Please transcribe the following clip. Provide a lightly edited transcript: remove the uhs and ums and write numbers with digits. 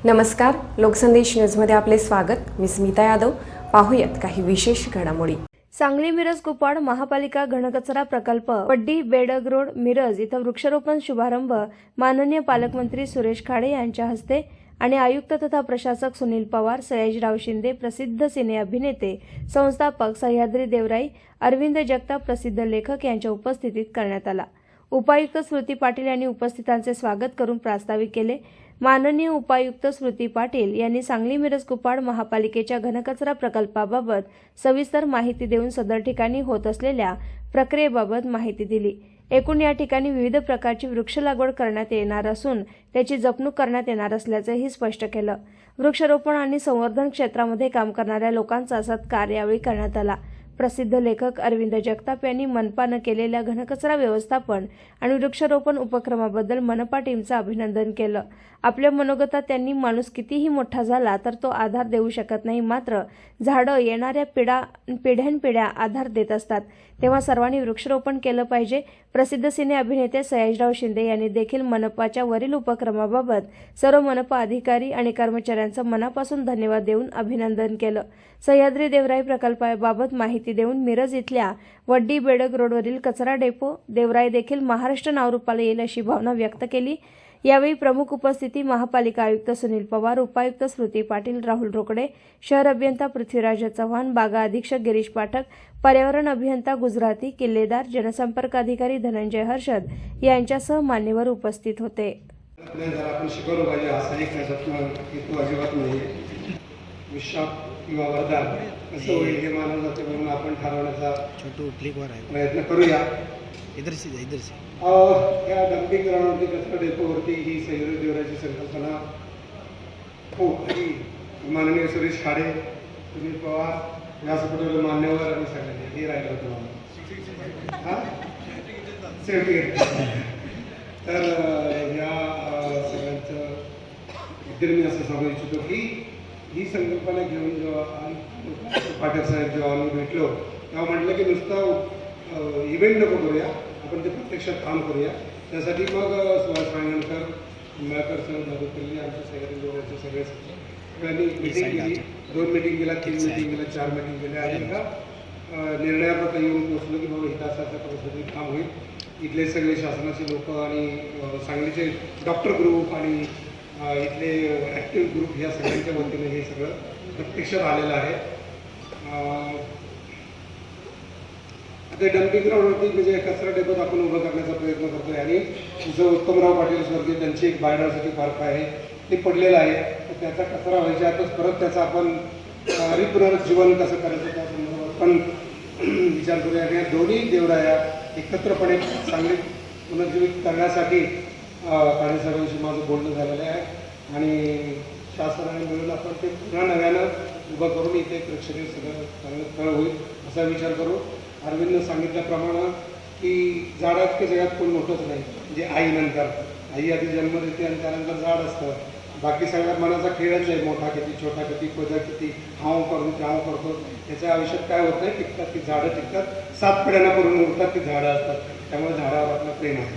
नमस्कार, लोकसंदेश न्यूजमध्ये आपले स्वागत। मी स्मिता यादव। पाहूयात काही विशेष घडामोडी। सांगली मिरज कुपवाड महापालिका घनकचरा प्रकल्प वड्डी बेडग रोड मिरज इथं वृक्षारोपण शुभारंभ माननीय पालकमंत्री सुरेश खाडे यांच्या हस्ते आणि आयुक्त तथा प्रशासक सुनील पवार, सयाजीराव शिंदे, प्रसिद्ध सिने अभिनेते, संस्थापक सह्याद्री देवराई, अरविंद जगताप, प्रसिद्ध लेखक यांच्या उपस्थितीत करण्यात आला। उपायुक्त स्मृती पाटील यांनी उपस्थितांचे स्वागत करून प्रास्ताविक केले। माननीय उपायुक्त स्मृती पाटील यांनी सांगली मिरज कुपवाड महापालिकेच्या घनकचरा प्रकल्पाबाबत सविस्तर माहिती देऊन सदर ठिकाणी होत असलेल्या प्रक्रियेबाबत माहिती दिली। एकूण या ठिकाणी विविध प्रकारची वृक्ष लागवड करण्यात येणार असून त्याची जपणूक करण्यात येणार असल्याचेही स्पष्ट केलं। वृक्षारोपण आणि संवर्धन क्षेत्रामध्ये काम करणाऱ्या लोकांचा सत्कार यावेळी करण्यात आला। प्रसिद्ध लेखक अरविंद जगताप यांनी मनपानं केलेल्या घनकचरा व्यवस्थापन आणि वृक्षारोपण उपक्रमाबद्दल मनपा टीमचं अभिनंदन केलं। आपल्या मनोगतात त्यांनी माणूस कितीही मोठा झाला तर तो आधार देऊ शकत नाही, मात्र झाडं येणाऱ्या पिढ्यानपिढ्या आधार देत असतात, तेव्हा सर्वांनी वृक्षारोपण केलं पाहिजे। प्रसिद्ध सिने अभिनेते सयाजीराव शिंदे यांनी देखील मनपाच्या वरील उपक्रमाबाबत सर्व मनपा अधिकारी आणि कर्मचाऱ्यांचं मनापासून धन्यवाद देऊन अभिनंदन केलं। सह्याद्री देवराई प्रकल्पाबाबत माहिती देऊन मिरज इथल्या वड्डी बेडग रोडवरील कचरा डेपो देवराई देखील महाराष्ट्र नावरूपाला येईल अशी भावना व्यक्त केली। यावेळी प्रमुख उपस्थिती महापालिका आयुक्त सुनील पवार, उपायुक्त स्मृती पाटील, राहुल रोकडे, शहर अभियंता पृथ्वीराज चव्हाण, बागा अधीक्षक गिरीश पाठक, पर्यावरण अभियंता गुजराती, किल्लेदार, जनसंपर्क अधिकारी धनंजय हर्षद यांच्यासह मान्यवर उपस्थित होते। किंवा वरदान कसं होईल हे मानव जाते म्हणून आपण ठरवण्याचा प्रयत्न करूया। या डम्पिंग ग्राउंडवरती कचरा डेपोवरती ही सह्याद्री देवराईची संकल्पना आणि माननीय सुरेश खाडे, सुनील पवार, व्यासपीठावर मान्यवर आणि सगळ्यांनी हे राहिलं होतं तर या सगळ्यांचं मी असं सांगू इच्छितो की ही संकल्पना घेऊन जेव्हा पाटील साहेब जेव्हा आम्ही भेटलो तेव्हा म्हटलं की नुसतं इव्हेंट नको करूया, आपण ते प्रत्यक्षात काम करूया। त्यासाठी मग सुहास रांगणकर, निंबाळकर सर, मदत केली, आमच्या सह्याद्री देवराईचे सगळे सगळ्यांनी मिटिंग केली, 2 मिटिंग केल्या, 3 मिटिंग केल्या, 4 मिटिंग केल्या आणि एका निर्णयाप्रत येऊन पोचलो की बाबा हितासाच्या पद्धतीने काम होईल। इथले सगळे शासनाचे लोक आणि सांगलीचे डॉक्टर ग्रुप आणि इथले ॲक्टिव्ह ग्रुप ह्या सगळ्यांच्या वतीने हे सगळं प्रत्यक्षात आलेलं आहे। आता डम्पिंग ग्राउंडवरती म्हणजे कचरा डेपोत आपण उभं करण्याचा प्रयत्न करतोय आणि जो उत्तमराव पाटील स्वर्गीय त्यांची एक बायोडायव्हर्सिटी पार्क आहे ते पडलेलं आहे, तर त्याचा कचरा व्हायच्या आतच परत त्याचा आपण पुनरुज्जीवन कसं करायचं त्या संदर्भात पण विचार करूया। या दोन्ही देवराया एकत्रपणे चांगले पुनर्जीवित करण्यासाठी कार्यसभांशी माझं बोलणं झालेलं आहे आणि शासनाने मिळून आपण ते पुन्हा नव्यानं उभं करून इथे एक प्रेक्षणीय सगळं चांगलं स्थळ होईल असा विचार करू। अरविंदनं सांगितल्याप्रमाणे की झाडात जगात कोण मोठंच नाही, म्हणजे आईनंतर आई आधी जन्म देते आणि त्यानंतर झाड असतं। बाकी सगळ्यात मनाचा खेळच आहे, मोठा किती छोटा किती पदा किती हाव करून त्याव करतो, त्याच्या आयुष्यात काय होत नाही, टिकतात ती झाडं टिकतात, 7 पिढ्यांना करून उरतात ती झाडं असतात, त्यामुळे झाडावर आपलं प्रेम आहे।